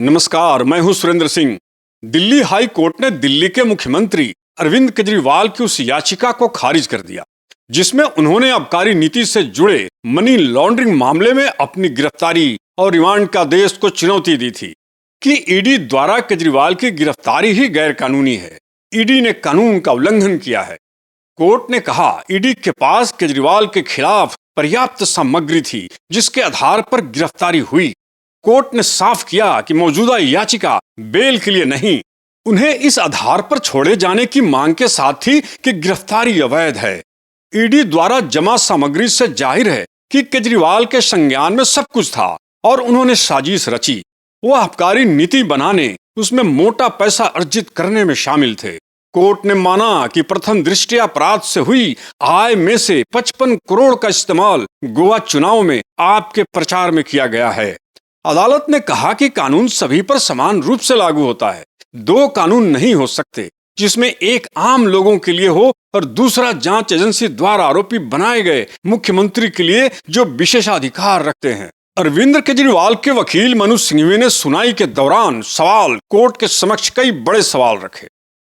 नमस्कार, मैं हूं सुरेंद्र सिंह। दिल्ली हाई कोर्ट ने दिल्ली के मुख्यमंत्री अरविंद केजरीवाल की उस याचिका को खारिज कर दिया जिसमें उन्होंने आबकारी नीति से जुड़े मनी लॉन्ड्रिंग मामले में अपनी गिरफ्तारी और रिमांड का आदेश को चुनौती दी थी कि ईडी द्वारा केजरीवाल की गिरफ्तारी ही गैर कानूनी है। ईडी ने कानून का उल्लंघन किया है। कोर्ट ने कहा, ईडी के पास केजरीवाल के खिलाफ पर्याप्त सामग्री थी जिसके आधार पर गिरफ्तारी हुई। कोर्ट ने साफ किया कि मौजूदा याचिका बेल के लिए नहीं, उन्हें इस आधार पर छोड़े जाने की मांग के साथ थी कि गिरफ्तारी अवैध है। ईडी द्वारा जमा सामग्री से जाहिर है कि केजरीवाल के संज्ञान में सब कुछ था और उन्होंने साजिश रची। वो आबकारी नीति बनाने, उसमें मोटा पैसा अर्जित करने में शामिल थे। कोर्ट ने माना कि प्रथम दृष्टया अपराध से हुई आय में से 55 करोड़ का इस्तेमाल गोवा चुनाव में आपके प्रचार में किया गया है। अदालत ने कहा कि कानून सभी पर समान रूप से लागू होता है। दो कानून नहीं हो सकते जिसमें एक आम लोगों के लिए हो और दूसरा जांच एजेंसी द्वारा आरोपी बनाए गए मुख्यमंत्री के लिए जो विशेषाधिकार रखते हैं। अरविंद केजरीवाल के वकील मनु सिंघवी ने सुनवाई के दौरान कोर्ट के समक्ष कई बड़े सवाल रखे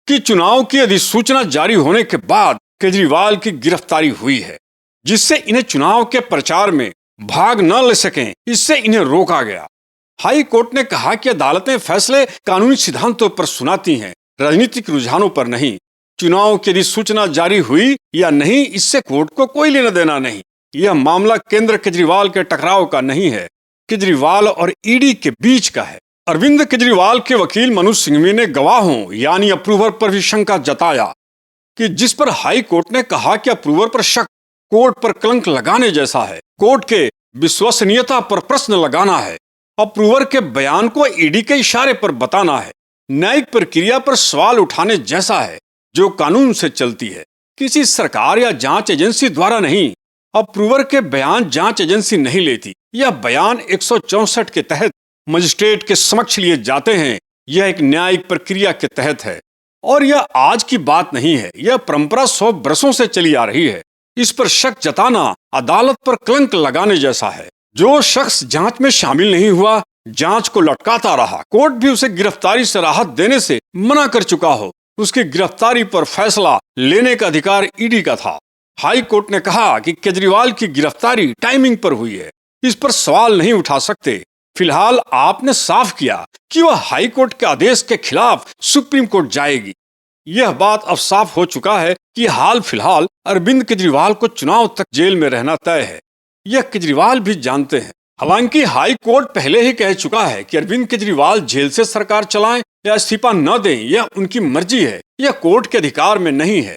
कि चुनाव की अधिसूचना जारी होने के बाद केजरीवाल की गिरफ्तारी हुई है जिससे इन्हें चुनाव के प्रचार में भाग न ले सकें, इससे इन्हें रोका गया। हाई कोर्ट ने कहा कि अदालतें फैसले कानूनी सिद्धांतों पर सुनाती हैं, राजनीतिक रुझानों पर नहीं। चुनाव की अधिसूचना जारी हुई या नहीं, इससे कोर्ट को कोई लेना देना नहीं। यह मामला केंद्र केजरीवाल के टकराव का नहीं है, केजरीवाल और ईडी के बीच का है। अरविंद केजरीवाल के वकील मनु सिंघवी ने गवाहों यानी अप्रूवर पर भी शंका जताया कि जिस पर हाई कोर्ट ने कहा कि अप्रूवर पर शक कोर्ट पर कलंक लगाने जैसा है, कोर्ट के विश्वसनीयता पर प्रश्न लगाना है। अप्रूवर के बयान को ईडी के इशारे पर बताना है, न्यायिक प्रक्रिया पर सवाल उठाने जैसा है जो कानून से चलती है, किसी सरकार या जांच एजेंसी द्वारा नहीं। अप्रूवर के बयान जांच एजेंसी नहीं लेती। यह बयान 164 के तहत मजिस्ट्रेट के समक्ष लिए जाते हैं। यह एक न्यायिक प्रक्रिया के तहत है और यह आज की बात नहीं है। यह परंपरा 100 वर्षों से चली आ रही है। इस पर शक जताना अदालत पर कलंक लगाने जैसा है। जो शख्स जांच में शामिल नहीं हुआ, जांच को लटकाता रहा, कोर्ट भी उसे गिरफ्तारी से राहत देने से मना कर चुका हो, उसकी गिरफ्तारी पर फैसला लेने का अधिकार ईडी का था। हाई कोर्ट ने कहा कि केजरीवाल की गिरफ्तारी टाइमिंग पर हुई है, इस पर सवाल नहीं उठा सकते। फिलहाल आपने साफ किया कि वह हाई कोर्ट के आदेश के खिलाफ सुप्रीम कोर्ट जाएगी। यह बात अब साफ हो चुका है कि हाल फिलहाल अरविंद केजरीवाल को चुनाव तक जेल में रहना तय है। यह केजरीवाल भी जानते हैं। हालांकि हाई कोर्ट पहले ही कह चुका है कि अरविंद केजरीवाल जेल से सरकार चलाएं या इस्तीफा न दें, यह उनकी मर्जी है, यह कोर्ट के अधिकार में नहीं है।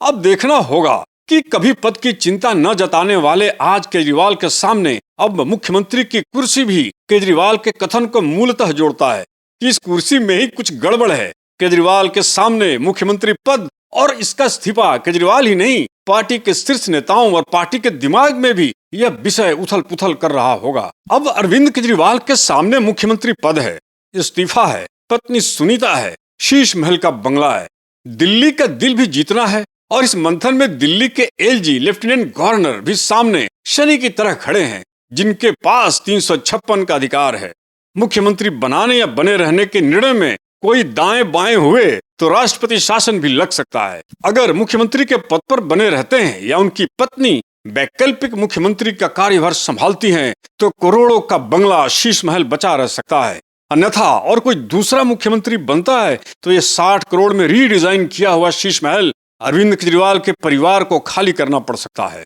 अब देखना होगा कि कभी पद की चिंता न जताने वाले आज केजरीवाल के सामने अब मुख्यमंत्री की कुर्सी भी केजरीवाल के कथन को मूलतः जोड़ता है कि इस कुर्सी में ही कुछ गड़बड़ है। केजरीवाल के सामने मुख्यमंत्री पद और इसका इस्तीफा केजरीवाल ही नहीं, पार्टी के शीर्ष नेताओं और पार्टी के दिमाग में भी यह विषय उथल पुथल कर रहा होगा। अब अरविंद केजरीवाल के सामने मुख्यमंत्री पद है, इस्तीफा है, पत्नी सुनीता है, शीश महल का बंगला है, दिल्ली का दिल भी जीतना है और इस मंथन में दिल्ली के एलजी लेफ्टिनेंट गवर्नर भी सामने शनि की तरह खड़े हैं जिनके पास 356 का अधिकार है। मुख्यमंत्री बनाने या बने रहने के निर्णय में कोई दाएं बाएं हुए तो राष्ट्रपति शासन भी लग सकता है। अगर मुख्यमंत्री के पद पर बने रहते हैं या उनकी पत्नी वैकल्पिक मुख्यमंत्री का कार्यभार संभालती हैं, तो करोड़ों का बंगला शीश महल बचा रह सकता है। अन्यथा और कोई दूसरा मुख्यमंत्री बनता है तो ये 60 करोड़ में रीडिजाइन किया हुआ शीश महल अरविंद केजरीवाल के परिवार को खाली करना पड़ सकता है।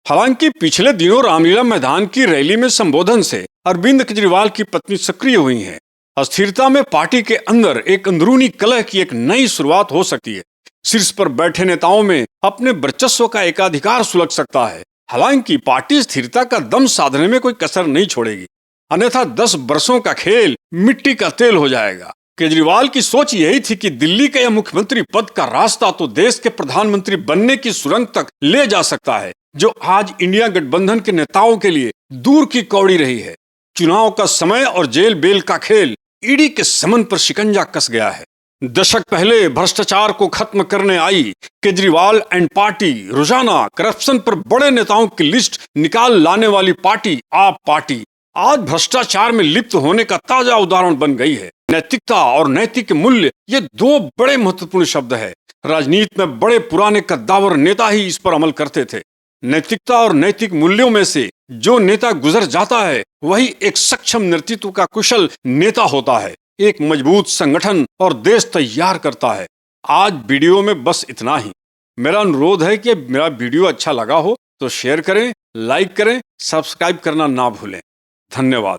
हालांकि पिछले दिनों रामलीला मैदान की रैली में संबोधन से अरविंद केजरीवाल की पत्नी सक्रिय हुई हैं। अस्थिरता में पार्टी के अंदर एक अंदरूनी कलह की एक नई शुरुआत हो सकती है। शीर्ष पर बैठे नेताओं में अपने वर्चस्व का एकाधिकार सुलग सकता है। हालांकि पार्टी स्थिरता का दम साधने में कोई कसर नहीं छोड़ेगी, अन्यथा 10 वर्षों का खेल मिट्टी का तेल हो जाएगा। केजरीवाल की सोच यही थी कि दिल्ली का यह मुख्यमंत्री पद का रास्ता तो देश के प्रधानमंत्री बनने की सुरंग तक ले जा सकता है, जो आज इंडिया गठबंधन के नेताओं के लिए दूर की कौड़ी रही है। चुनाव का समय और जेल बेल का खेल ईडी के समन पर शिकंजा कस गया है। दशक पहले भ्रष्टाचार को खत्म करने आई केजरीवाल एंड पार्टी रोजाना करप्शन पर बड़े नेताओं की लिस्ट निकाल लाने वाली पार्टी आप पार्टी आज भ्रष्टाचार में लिप्त होने का ताजा उदाहरण बन गई है। नैतिकता और नैतिक मूल्य ये दो बड़े महत्वपूर्ण शब्द है। राजनीति में बड़े पुराने कद्दावर नेता ही इस पर अमल करते थे। नैतिकता और नैतिक मूल्यों में से जो नेता गुजर जाता है वही एक सक्षम नेतृत्व का कुशल नेता होता है, एक मजबूत संगठन और देश तैयार करता है। आज वीडियो में बस इतना ही। मेरा अनुरोध है कि मेरा वीडियो अच्छा लगा हो तो शेयर करें, लाइक करें, सब्सक्राइब करना ना भूलें। धन्यवाद।